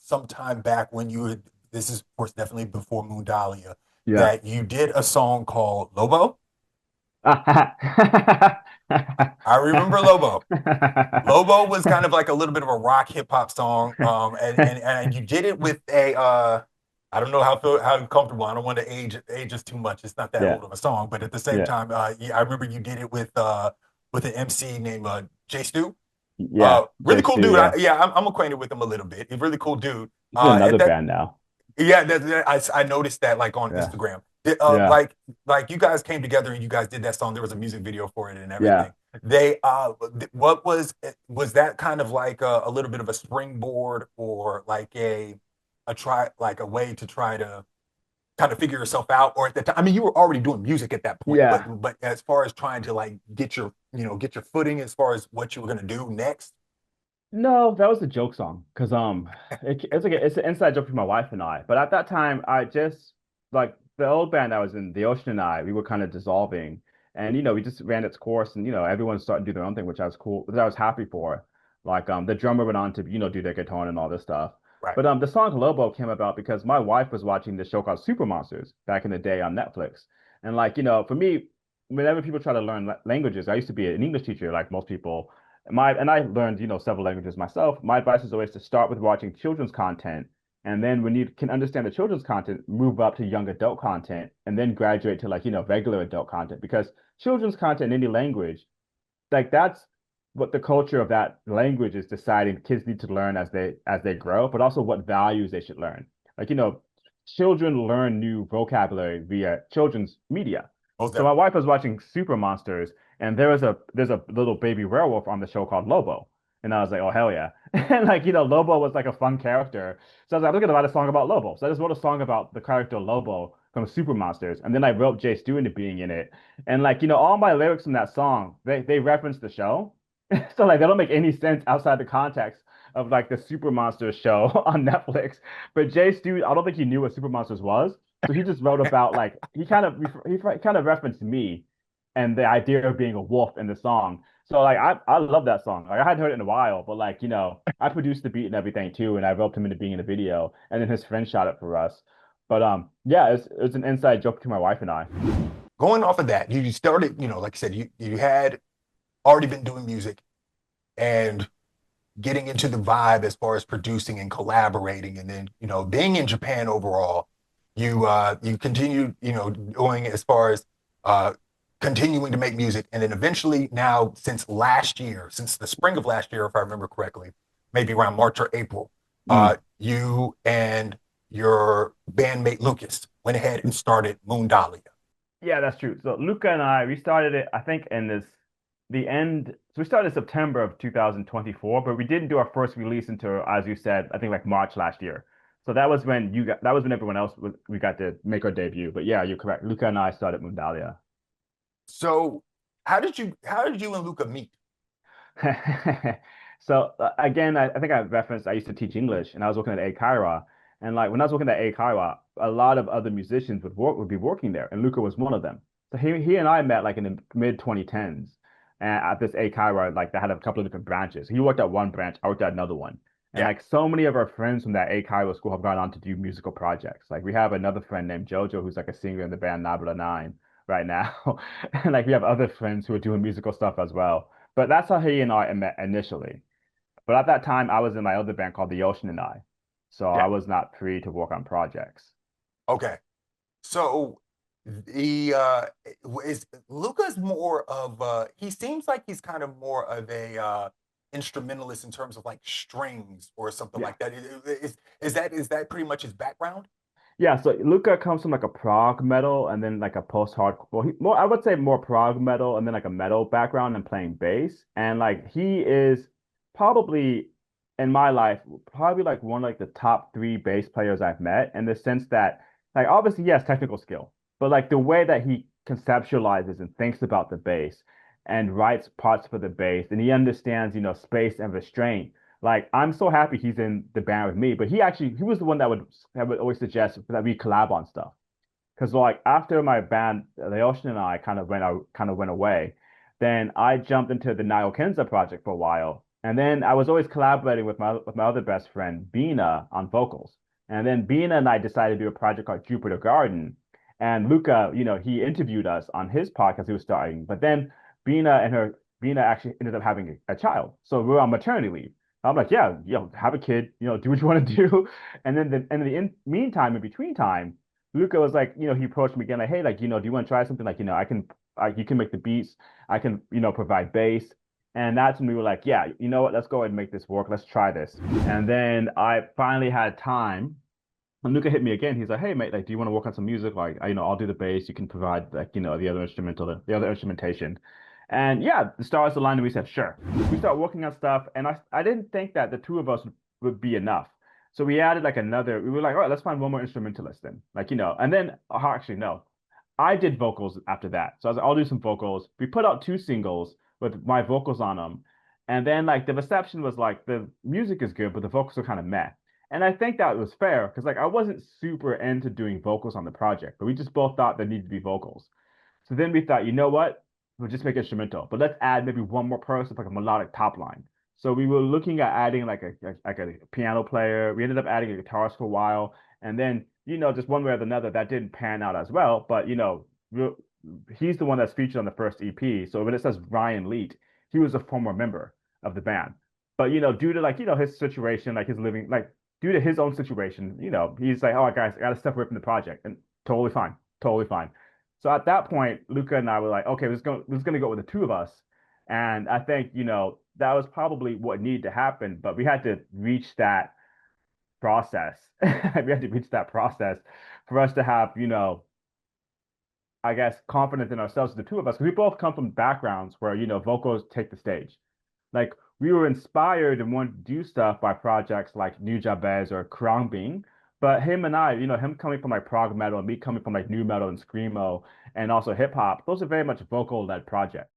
some time back when you had, this is of course definitely before Moondahlia, Yeah. that you did a song called Lobo. I remember Lobo. Lobo was kind of like a little bit of a rock hip hop song. And you did it with a I don't know how comfortable. I don't want to age us too much. It's not that Yeah. old of a song, but at the same Yeah. time, yeah, I remember you did it with an MC named Jay Stu. Yeah. Really J cool Stu, dude. yeah. I'm acquainted with him a little bit. He's a really cool dude. He's in At another that band now. Yeah, I noticed that like on Yeah. Instagram. Yeah. Like you guys came together and you guys did that song. There was a music video for it and Yeah. everything. What was that kind of like a little bit of a springboard or like a try like a way to try to kind of figure yourself out? Or at the time, I mean, you were already doing music at that point, Yeah. but as far as trying to like get your footing as far as what you were gonna do next. No, that was a joke song because it's like it's an inside joke between my wife and I. But at that time, I just like the old band I was in, the Ocean and I, we were kind of dissolving, and we just ran its course, and everyone started to do their own thing, which I was cool, which I was happy for. Like the drummer went on to do their guitar and all this stuff. Right. But the song Lobo came about because my wife was watching this show called Super Monsters back in the day on Netflix, and like for me, whenever people try to learn languages, I used to be an English teacher, like most people. I learned, several languages myself. My advice is always to start with watching children's content, and then when you can understand the children's content, move up to young adult content, and then graduate to like, regular adult content. Because children's content in any language, like that's what the culture of that language is deciding kids need to learn as they grow, but also what values they should learn. Like, children learn new vocabulary via children's media. Most So my definitely. wife was watching Super Monsters, and there's a little baby werewolf on the show called Lobo. And I was like, oh hell yeah. And like, Lobo was like a fun character. So I was like, I'm gonna write a song about Lobo. So I just wrote a song about the character Lobo from Super Monsters. And then I wrote Jay Stewart being in it. And like, all my lyrics from that song, they reference the show. So like they don't make any sense outside the context of like the Super Monsters show on Netflix. But Jay Stu, I don't think he knew what Super Monsters was. So he just wrote about like he kind of referenced me and the idea of being a wolf in the song. So like I love that song. Like I hadn't heard it in a while, but like, I produced the beat and everything too, and I roped him into being in the video, and then his friend shot it for us. But yeah, it's an inside joke to my wife and I. Going off of that, you started, like I said, you had already been doing music and getting into the vibe as far as producing and collaborating, and then being in Japan overall, you continue doing as far as uh, continuing to make music, and then eventually now since the spring of last year, if I remember correctly, maybe around March or April, Mm. you and your bandmate Lucas went ahead and started Moondahlia. Yeah, that's true. So Luca and I, we started it, I think, in the end. So we started in September of 2024, but we didn't do our first release until, as you said, I think like March last year. So that was when everyone else we got to make our debut. But yeah, you're correct. Luca and I started Moondahlia. So how did you and Luca meet? So again, I think I referenced I used to teach English and I was working at A Cairo. And like when I was working at A Cairo, a lot of other musicians would be working there, and Luca was one of them. So he and I met like in the mid 2010s at this A Cairo, like they had a couple of different branches. He worked at one branch, I worked at another one. And Yeah. like so many of our friends from that A Cairo school have gone on to do musical projects. Like we have another friend named Jojo who's like a singer in the band Nabla Nine right now. And like we have other friends who are doing musical stuff as well. But that's how he and I met initially. But at that time, I was in my other band called The Ocean and I. So I Yeah. was not free to work on projects. Okay. So the is Luca's more of he seems like he's kind of more of a instrumentalist in terms of like strings or something Yeah. like that. Is that pretty much his background? Yeah, so Luca comes from like a prog metal and then like a post-hardcore, well, more I would say more prog metal and then like a metal background and playing bass. And like he is probably in my life probably like one of like the top three bass players I've met in the sense that like obviously he has technical skill, but like the way that he conceptualizes and thinks about the bass and writes parts for the bass and he understands, space and restraint. Like I'm so happy he's in the band with me, but he was the one that would always suggest that we collab on stuff. Because like after my band, the Ocean and I kind of went away, then I jumped into the Nayokenza project for a while. And then I was always collaborating with my other best friend, Bina, on vocals. And then Bina and I decided to do a project called Jupiter Garden. And Luca, he interviewed us on his podcast he was starting. But then Bina actually ended up having a child. So we were on maternity leave. I'm like, yeah, have a kid, do what you want to do. And then meantime, in between time, Luca was like, he approached me again, like, hey, like, do you want to try something? Like, you can make the beats, I can, provide bass. And that's when we were like, yeah, you know what? Let's go ahead and make this work. Let's try this. And then I finally had time. And Luca hit me again. He's like, hey, mate, like, do you want to work on some music? Like, I'll do the bass. You can provide like, the other the other instrumentation. And yeah, the stars aligned and we said, sure. We started working on stuff. And I didn't think that the two of us would be enough. So we added like we were like, all right, let's find one more instrumentalist then. Like, and then actually, no. I did vocals after that. So I was like, I'll do some vocals. We put out two singles with my vocals on them. And then like the reception was like the music is good, but the vocals are kind of meh. And I think that was fair because like I wasn't super into doing vocals on the project, but we just both thought there needed to be vocals. So then we thought, you know what? We'll just make it instrumental, but let's add maybe one more person, like a melodic top line. So we were looking at adding like a piano player. We ended up adding a guitarist for a while, and then just one way or another that didn't pan out as well. But he's the one that's featured on the first EP. So when it says Ryan Leet, he was a former member of the band. But due to like his situation, like his living, like due to his own situation, he's like, oh guys, I got to step away from the project, and totally fine, totally fine. So at that point, Luca and I were like, okay, we're just gonna go with the two of us. And I think, that was probably what needed to happen, but we had to reach that process. We had to reach that process for us to have, I guess, confidence in ourselves, the two of us, because we both come from backgrounds where, vocals take the stage. Like we were inspired and wanted to do stuff by projects like New Jabez or Krongbing. But him and I, him coming from like prog metal and me coming from like new metal and screamo and also hip hop, those are very much vocal led projects.